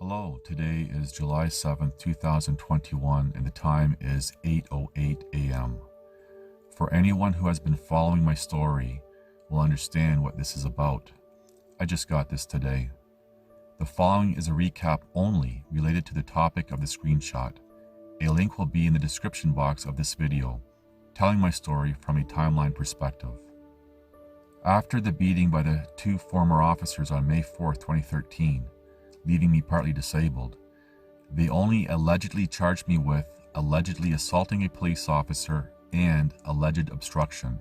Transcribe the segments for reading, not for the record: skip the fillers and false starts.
Hello, today is July 7th, 2021, and the time is 8:08 a.m. For anyone who has been following my story will understand what this is about. I just got this today. The following is a recap only related to the topic of the screenshot. A link will be in the description box of this video, telling my story from a timeline perspective. After the beating by the two former officers on May 4th, 2013, leaving me partly disabled, they only allegedly charged me with allegedly assaulting a police officer and alleged obstruction.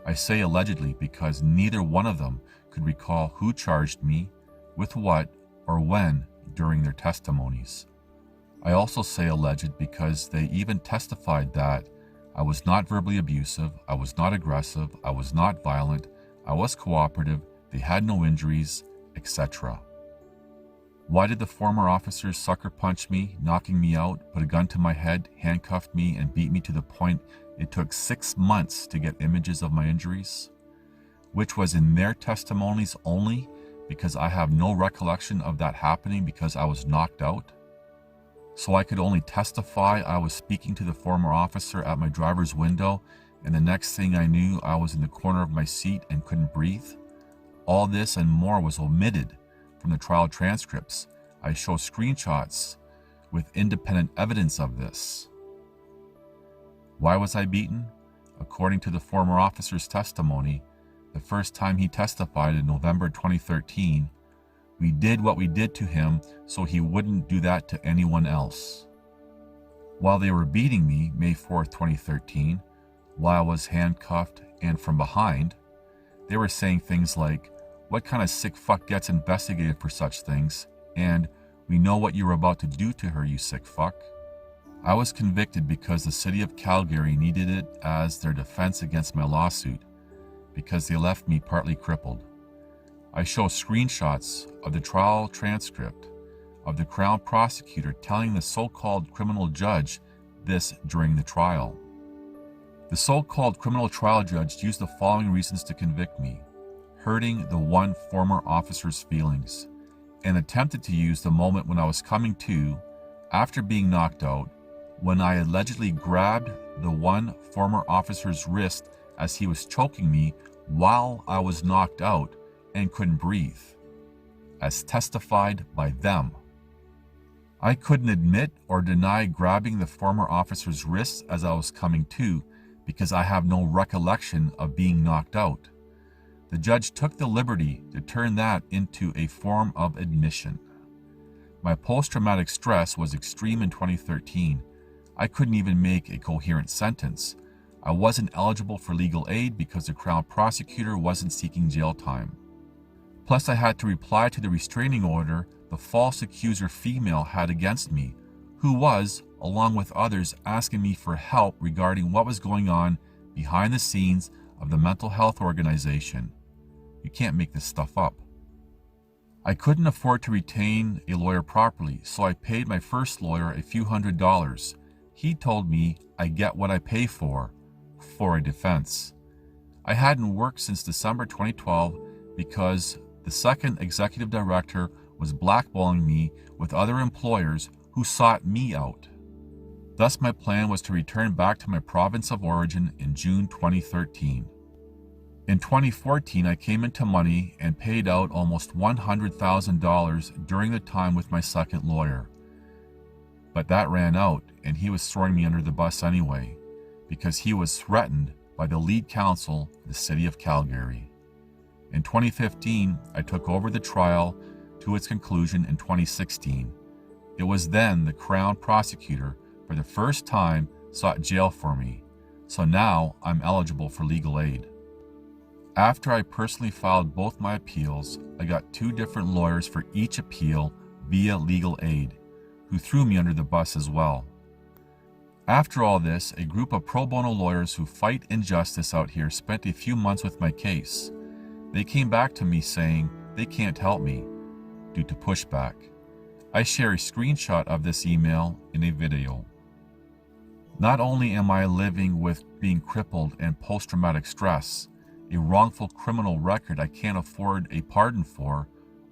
I say allegedly because neither one of them could recall who charged me, with what, or when during their testimonies. I also say alleged because they even testified that I was not verbally abusive, I was not aggressive, I was not violent, I was cooperative, they had no injuries, etc. Why did the former officers sucker punch me, knocking me out, put a gun to my head, handcuffed me, and beat me to the point it took 6 months to get images of my injuries? Which was in their testimonies only, because I have no recollection of that happening because I was knocked out? So I could only testify I was speaking to the former officer at my driver's window, and the next thing I knew I was in the corner of my seat and couldn't breathe? All this and more was omitted from the trial transcripts. I show screenshots with independent evidence of this. Why was I beaten? According to the former officer's testimony, the first time he testified in November 2013, we did what we did to him so he wouldn't do that to anyone else. While they were beating me May 4th, 2013, while I was handcuffed and from behind, they were saying things like, "What kind of sick fuck gets investigated for such things?" and "We know what you were about to do to her, you sick fuck." I was convicted because the city of Calgary needed it as their defense against my lawsuit, because they left me partly crippled. I show screenshots of the trial transcript of the Crown prosecutor telling the so-called criminal judge this during the trial. The so-called criminal trial judge used the following reasons to convict me: hurting the one former officer's feelings, and attempted to use the moment when I was coming to, after being knocked out, when I allegedly grabbed the one former officer's wrist as he was choking me while I was knocked out and couldn't breathe, as testified by them. I couldn't admit or deny grabbing the former officer's wrist as I was coming to because I have no recollection of being knocked out. The judge took the liberty to turn that into a form of admission. My post-traumatic stress was extreme in 2013. I couldn't even make a coherent sentence. I wasn't eligible for legal aid because the Crown prosecutor wasn't seeking jail time. Plus, I had to reply to the restraining order the false accuser female had against me, who was, along with others, asking me for help regarding what was going on behind the scenes of the mental health organization. You can't make this stuff up. I couldn't afford to retain a lawyer properly, so I paid my first lawyer a few $100s. He told me I get what I pay for a defense. I hadn't worked since December 2012 because the second executive director was blackballing me with other employers who sought me out. Thus, my plan was to return back to my province of origin in June 2013. In 2014, I came into money and paid out almost $100,000 during the time with my second lawyer. But that ran out, and he was throwing me under the bus anyway, because he was threatened by the lead counsel of the city of Calgary. In 2015, I took over the trial to its conclusion in 2016. It was then the Crown prosecutor, for the first time, sought jail for me, so now I'm eligible for legal aid. After I personally filed both my appeals, I got 2 different lawyers for each appeal via legal aid, who threw me under the bus as well. After all this, a group of pro bono lawyers who fight injustice out here spent a few months with my case. They came back to me saying they can't help me due to pushback. I share a screenshot of this email in a video. Not only am I living with being crippled and post-traumatic stress, a wrongful criminal record I can't afford a pardon for,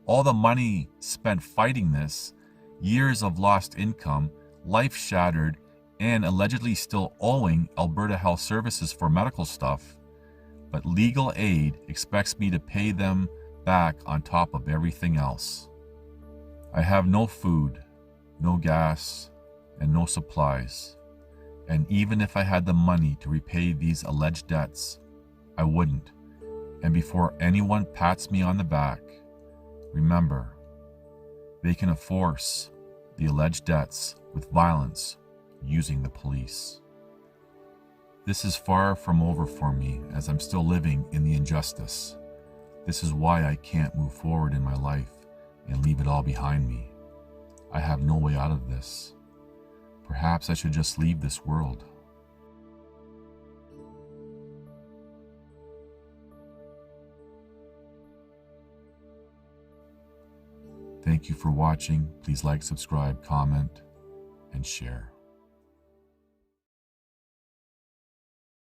all the money spent fighting this, years of lost income, life shattered, and allegedly still owing Alberta Health Services for medical stuff, but legal aid expects me to pay them back on top of everything else. I have no food, no gas, and no supplies, and even if I had the money to repay these alleged debts, I wouldn't. And before anyone pats me on the back, remember, they can enforce the alleged debts with violence using the police. This is far from over for me, as I'm still living in the injustice. This is why I can't move forward in my life and leave it all behind me. I have no way out of this. Perhaps I should just leave this world. Thank you for watching. Please like, subscribe, comment, and share.